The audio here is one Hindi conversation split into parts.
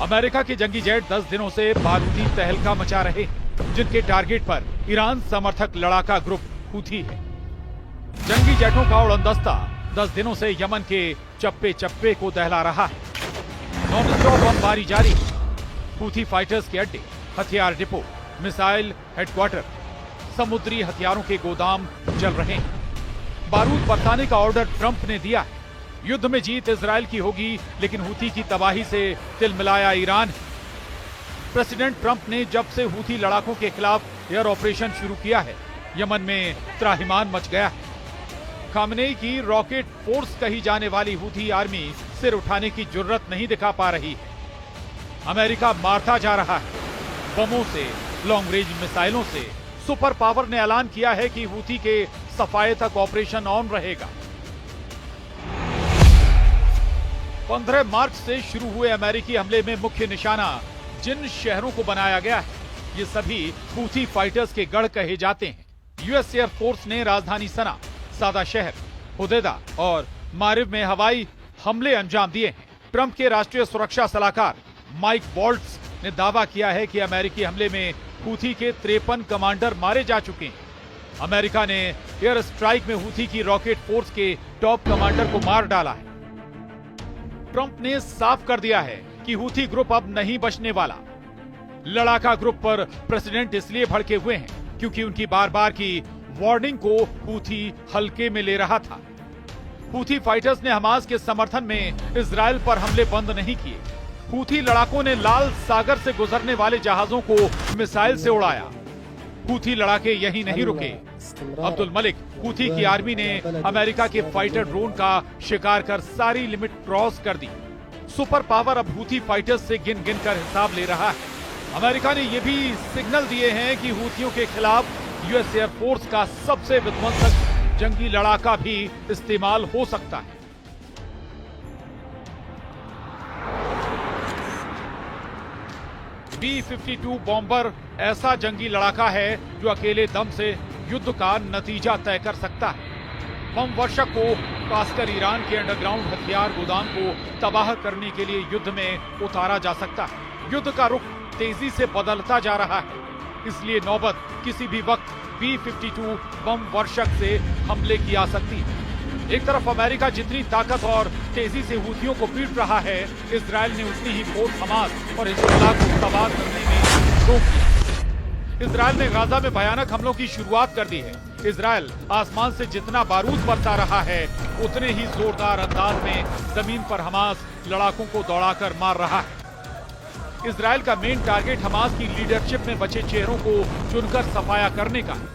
अमेरिका के जंगी जेट 10 दिनों से बारूदी तहलका मचा रहे, जिनके टारगेट पर ईरान समर्थक लड़ाका ग्रुप हूथी है। जंगी जेटों का उड़नदस्ता 10 दिनों से यमन के चप्पे चप्पे को दहला रहा है। नॉन-स्टॉप बमबारी जारी है। हूथी फाइटर्स के अड्डे, हथियार डिपो, मिसाइल हेडक्वार्टर, समुद्री हथियारों के गोदाम जल रहे हैं। बारूद बरसाने का ऑर्डर ट्रंप ने दिया है। युद्ध में जीत इजराइल की होगी, लेकिन हूथी की तबाही से तिलमिलाया ईरान। प्रेसिडेंट ट्रंप ने जब से हूथी लड़ाकों के खिलाफ एयर ऑपरेशन शुरू किया है, यमन में त्राहिमाम मच गया है। खामनेई की रॉकेट फोर्स कही जाने वाली हूथी आर्मी सिर उठाने की जुर्रत नहीं दिखा पा रही है। अमेरिका मारता जा रहा है, बमों से, लॉन्ग रेंज मिसाइलों से। सुपर पावर ने ऐलान किया है कि हूथी के सफाये तक ऑपरेशन ऑन रहेगा। 15 मार्च से शुरू हुए अमेरिकी हमले में मुख्य निशाना जिन शहरों को बनाया गया है, ये सभी हूथी फाइटर्स के गढ़ कहे जाते हैं। यूएस एयर फोर्स ने राजधानी सना, सादा शहर, हुदैदा और मारिब में हवाई हमले अंजाम दिए हैं। ट्रंप के राष्ट्रीय सुरक्षा सलाहकार माइक वॉल्ट्स ने दावा किया है कि अमेरिकी हमले में हूथी के 53 कमांडर मारे जा चुके हैं। अमेरिका ने एयर स्ट्राइक में हूथी की रॉकेट फोर्स के टॉप कमांडर को मार डाला है। ट्रंप ने साफ कर दिया है कि हूथी ग्रुप अब नहीं बचने वाला। लड़ाका ग्रुप पर प्रेसिडेंट इसलिए भड़के हुए हैं क्योंकि उनकी बार बार की वार्निंग को हूथी हल्के में ले रहा था। हूथी फाइटर्स ने हमास के समर्थन में इजराइल पर हमले बंद नहीं किए। हूथी लड़ाकों ने लाल सागर से गुजरने वाले जहाजों को मिसाइल से उड़ाया। हूथी लड़ाके यहीं नहीं रुके। अब्दुल मलिक हूथी की आर्मी ने अमेरिका के फाइटर ड्रोन का शिकार कर सारी लिमिट क्रॉस कर दी। सुपर पावर अब हूथी फाइटर्स से गिन गिन कर हिसाब ले रहा है। अमेरिका ने यह भी सिग्नल दिए हैं कि हूथियों के खिलाफ यूएस एयर फोर्स का सबसे विध्वंसक जंगी लड़ाका भी इस्तेमाल हो सकता है। B-52 बॉम्बर ऐसा जंगी लड़ाका है जो अकेले दम से युद्ध का नतीजा तय कर सकता है। बम वर्षक को खासकर ईरान के अंडरग्राउंड हथियार गोदाम को तबाह करने के लिए युद्ध में उतारा जा सकता है। युद्ध का रुख तेजी से बदलता जा रहा है, इसलिए नौबत किसी भी वक्त B-52 बम वर्षक से हमले की आ सकती है। एक तरफ अमेरिका जितनी ताकत और तेजी से हूथियों को पीट रहा है, इजराइल ने उतनी ही फोर्स हमास और हिजबुल्लाह को तबाह करने में रोक दिया। इजराइल ने गाजा में भयानक हमलों की शुरुआत कर दी है। इजराइल आसमान से जितना बारूद बरसा रहा है, उतने ही जोरदार अंदाज में जमीन पर हमास लड़ाकों को दौड़ाकर मार रहा है। इजराइल का मेन टारगेट हमास की लीडरशिप में बचे चेहरों को चुनकर सफाया करने का है,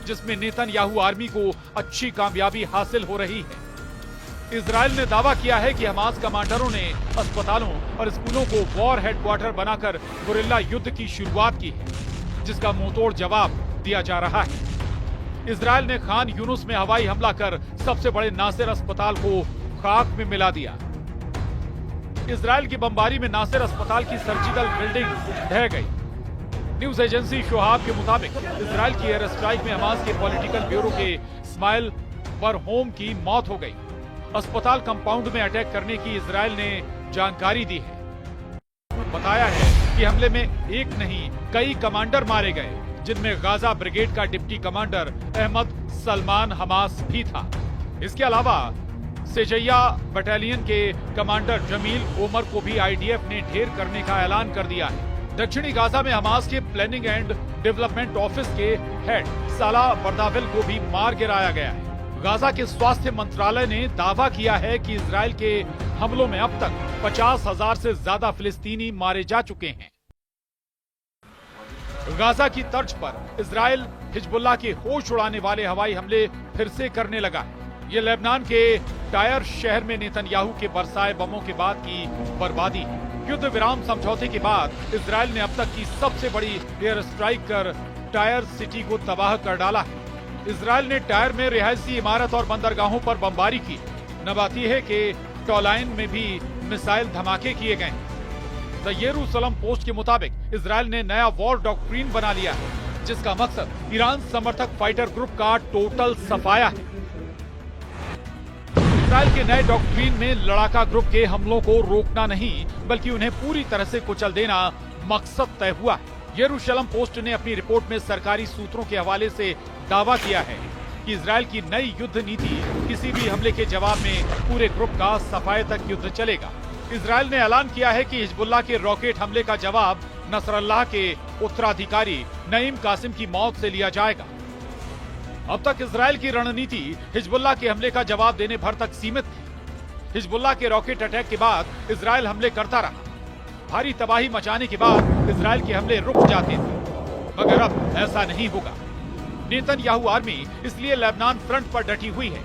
जिसमें नेतन्याहू आर्मी को अच्छी कामयाबी हासिल हो रही है। इजराइल ने दावा किया है कि हमास कमांडरों ने अस्पतालों और स्कूलों को वॉर हेडक्वार्टर बनाकर गुरिल्ला युद्ध की शुरुआत की है, जिसका मुंहतोड़ जवाब दिया जा रहा है। इजराइल ने खान यूनुस में हवाई हमला कर सबसे बड़े नासिर अस्पताल को खाक में मिला दिया। इजराइल की बमबारी में नासिर अस्पताल की सर्जिकल बिल्डिंग ढह गई। न्यूज एजेंसी शोहाब के मुताबिक इजराइल की एयर स्ट्राइक में हमास के पॉलिटिकल ब्यूरो के इस्माइल बरहोम की मौत हो गई। अस्पताल कंपाउंड में अटैक करने की इजराइल ने जानकारी दी है। बताया है कि हमले में एक नहीं कई कमांडर मारे गए, जिनमें गाजा ब्रिगेड का deputy commander Ahmed Salman Hamas भी था। इसके अलावा सेजैया बटालियन के कमांडर जमील ओमर को भी आईडीएफ ने ढेर करने का ऐलान कर दिया है। दक्षिणी गाजा में हमास के प्लानिंग एंड डेवलपमेंट ऑफिस के हेड साला बर्दाविल को भी मार गिराया गया है। गाजा के स्वास्थ्य मंत्रालय ने दावा किया है कि इजराइल के हमलों में अब तक 50,000 से ज्यादा फिलिस्तीनी मारे जा चुके हैं। गाजा की तर्ज पर इजराइल हिजबुल्लाह के होश उड़ाने वाले हवाई हमले फिर से करने लगा है। ये लेबनान के टायर शहर में नेतन्याहू के बरसाए बमों के बाद की बर्बादी है। युद्ध विराम समझौते के बाद इजराइल ने अब तक की सबसे बड़ी एयर स्ट्राइक कर टायर सिटी को तबाह कर डाला है। इजराइल ने टायर में रिहायशी इमारत और बंदरगाहों पर बमबारी की। नबाती है कि टॉलाइन में भी मिसाइल धमाके किए गए। द येरूशलम पोस्ट के मुताबिक इजराइल ने नया वॉर डॉक्ट्रिन बना लिया है, जिसका मकसद ईरान समर्थक फाइटर ग्रुप का टोटल सफाया है। इजराइल के नए डॉक्ट्रिन में लड़ाका ग्रुप के हमलों को रोकना नहीं बल्कि उन्हें पूरी तरह से कुचल देना मकसद तय हुआ है। यरूशलेम पोस्ट ने अपनी रिपोर्ट में सरकारी सूत्रों के हवाले से दावा किया है कि इजराइल की नई युद्ध नीति किसी भी हमले के जवाब में पूरे ग्रुप का सफाई तक युद्ध चलेगा। इजराइल ने ऐलान किया है कि हिजबुल्लाह के रॉकेट हमले का जवाब नसरल्लाह के उत्तराधिकारी नईम कासिम की मौत से लिया जाएगा। अब तक इजराइल की रणनीति हिजबुल्लाह के हमले का जवाब देने भर तक सीमित थी। हिजबुल्लाह के रॉकेट अटैक के बाद इजराइल हमले करता रहा। भारी तबाही मचाने के बाद इजराइल के हमले रुक जाते थे, मगर अब ऐसा नहीं होगा। नेतन्याहू आर्मी इसलिए लेबनान फ्रंट पर डटी हुई है।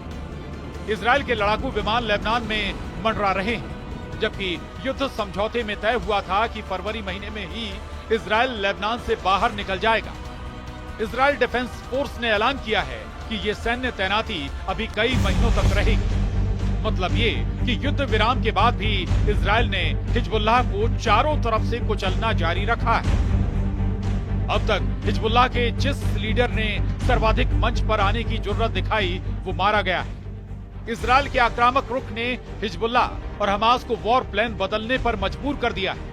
इजराइल के लड़ाकू विमान लेबनान में मंडरा रहे हैं, जबकि युद्ध समझौते में तय हुआ था कि फरवरी महीने में ही इजराइल लेबनान से बाहर निकल जाएगा। इजराइल डिफेंस फोर्स ने ऐलान किया है कि ये सैन्य तैनाती अभी कई महीनों तक रहेगी। मतलब ये कि युद्ध विराम के बाद भी इजराइल ने हिजबुल्लाह को चारों तरफ से कुचलना जारी रखा है। अब तक हिजबुल्लाह के जिस लीडर ने सर्वाधिक मंच पर आने की जुर्रत दिखाई वो मारा गया है। इजराइल के आक्रामक रुख ने हिजबुल्लाह और हमास को वॉर प्लान बदलने पर मजबूर कर दिया है।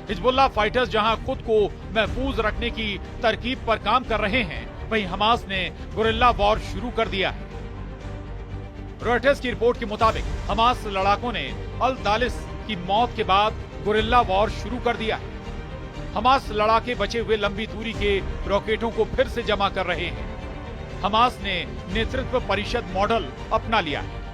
हिजबुल्लाह फाइटर्स जहां खुद को महफूज रखने की तरकीब पर काम कर रहे हैं, वहीं हमास ने गुरिल्ला वॉर शुरू कर दिया है। रॉयटर्स की रिपोर्ट के मुताबिक हमास लड़ाकों ने अल दालिस की मौत के बाद गुरिल्ला वॉर शुरू कर दिया है। हमास लड़ाके बचे हुए लंबी दूरी के रॉकेटों को फिर से जमा कर रहे हैं। हमास ने नेतृत्व परिषद मॉडल अपना लिया है।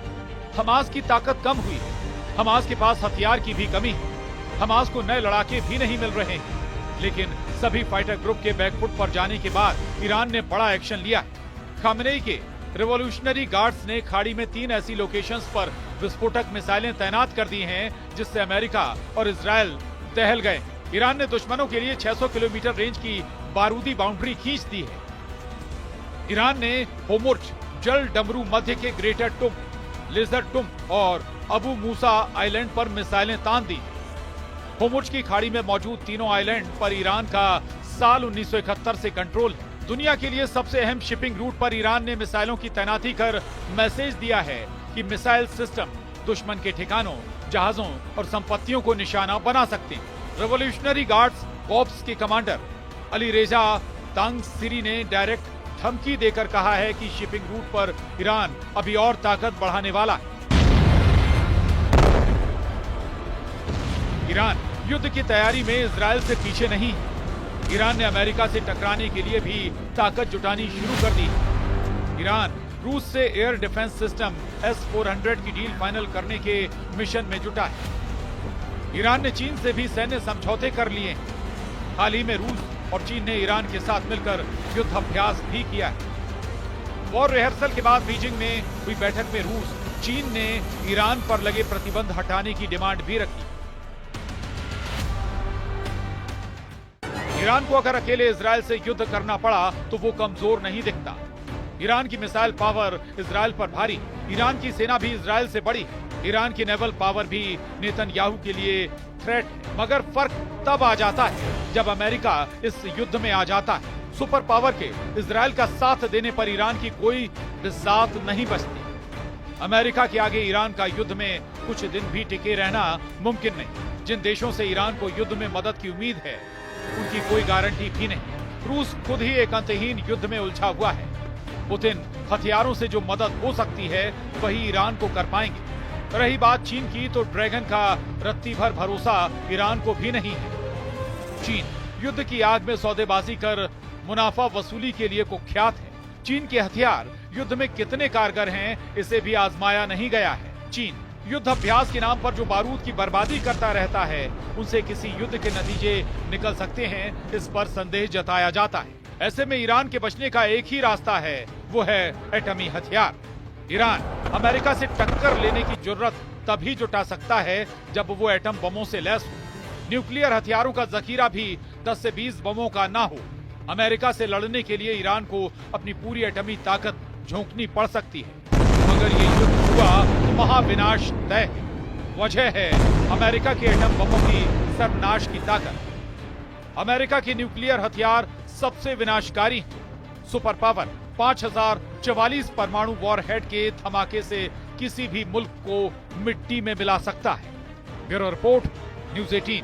हमास की ताकत कम हुई है। हमास के पास हथियार की भी कमी है। हमास को नए लड़ाके भी नहीं मिल रहे हैं, लेकिन सभी फाइटर ग्रुप के बैकफुट पर जाने के बाद ईरान ने बड़ा एक्शन लिया है। खामनेई के रिवॉल्यूशनरी गार्ड्स ने खाड़ी में 3 ऐसी लोकेशंस पर विस्फोटक मिसाइलें तैनात कर दी हैं, जिससे अमेरिका और इजराइल दहल गए। ईरान ने दुश्मनों के लिए 600 किलोमीटर रेंज की बारूदी बाउंड्री खींच दी है। ईरान ने होमुर्ज, जल डमरू मध्य के ग्रेटर टुम, लेजर टुम और अबू मूसा आइलैंड पर मिसाइलें तान दी। होमुर्ज की खाड़ी में मौजूद तीनों आइलैंड पर ईरान का साल 1971 से कंट्रोल है। दुनिया के लिए सबसे अहम शिपिंग रूट पर ईरान ने मिसाइलों की तैनाती कर मैसेज दिया है कि मिसाइल सिस्टम दुश्मन के ठिकानों, जहाजों और संपत्तियों को निशाना बना सकते हैं। रिवॉल्यूशनरी गार्ड्स कॉर्प्स के कमांडर अली रेजा तांगसिरी ने डायरेक्ट धमकी देकर कहा है कि शिपिंग रूट पर ईरान अभी और ताकत बढ़ाने वाला है। ईरान युद्ध की तैयारी में इजराइल से पीछे नहीं है। ईरान ने अमेरिका से टकराने के लिए भी ताकत जुटानी शुरू कर दी। ईरान रूस से एयर डिफेंस सिस्टम S-400 की डील फाइनल करने के मिशन में जुटा है। ईरान ने चीन से भी सैन्य समझौते कर लिए हैं। हाल ही में रूस और चीन ने ईरान के साथ मिलकर युद्ध अभ्यास भी किया है। वॉर रिहर्सल के बाद बीजिंग में हुई बैठक में रूस, चीन ने ईरान पर लगे प्रतिबंध हटाने की डिमांड भी रखी। ईरान को अगर अकेले इजराइल से युद्ध करना पड़ा तो वो कमजोर नहीं दिखता। ईरान की मिसाइल पावर इजराइल पर भारी, ईरान की सेना भी इजराइल से बड़ी, ईरान की नेवल पावर भी नेतन्याहू के लिए थ्रेट है। मगर फर्क तब आ जाता है जब अमेरिका इस युद्ध में आ जाता है। सुपर पावर के इजराइल का साथ देने पर ईरान की कोई बिसात नहीं बचती। अमेरिका के आगे ईरान का युद्ध में कुछ दिन भी टिके रहना मुमकिन नहीं। जिन देशों से ईरान को युद्ध में मदद की उम्मीद है, उनकी कोई गारंटी भी नहीं। रूस खुद ही एक अंतहीन युद्ध में उलझा हुआ है। पुतिन हथियारों से जो मदद हो सकती है वही ईरान को कर पाएंगे। रही बात चीन की, तो ड्रैगन का रत्ती भर भरोसा ईरान को भी नहीं है। चीन युद्ध की आग में सौदेबाजी कर मुनाफा वसूली के लिए कुख्यात है। चीन के हथियार युद्ध में कितने कारगर हैं, इसे भी आजमाया नहीं गया है। चीन युद्ध अभ्यास के नाम पर जो बारूद की बर्बादी करता रहता है, उनसे किसी युद्ध के नतीजे निकल सकते हैं, इस पर संदेह जताया जाता है। ऐसे में ईरान के बचने का एक ही रास्ता है, वो है एटमी हथियार। ईरान अमेरिका से टक्कर लेने की जुर्रत तभी जुटा सकता है जब वो एटम बमों से लैस हो। न्यूक्लियर हथियारों का जखीरा भी 10 से 20 बमों का ना हो। अमेरिका से लड़ने के लिए ईरान को अपनी पूरी एटमी ताकत झोंकनी पड़ सकती है। अगर ये युद्ध हुआ तो महाविनाश तय है। वजह है अमेरिका के एटम बमों की सर्वनाश की ताकत। अमेरिका के न्यूक्लियर हथियार सबसे विनाशकारी हैं। सुपर पावर 5044 परमाणु वॉरहेड के धमाके से किसी भी मुल्क को मिट्टी में मिला सकता है। Bureau report, news 18।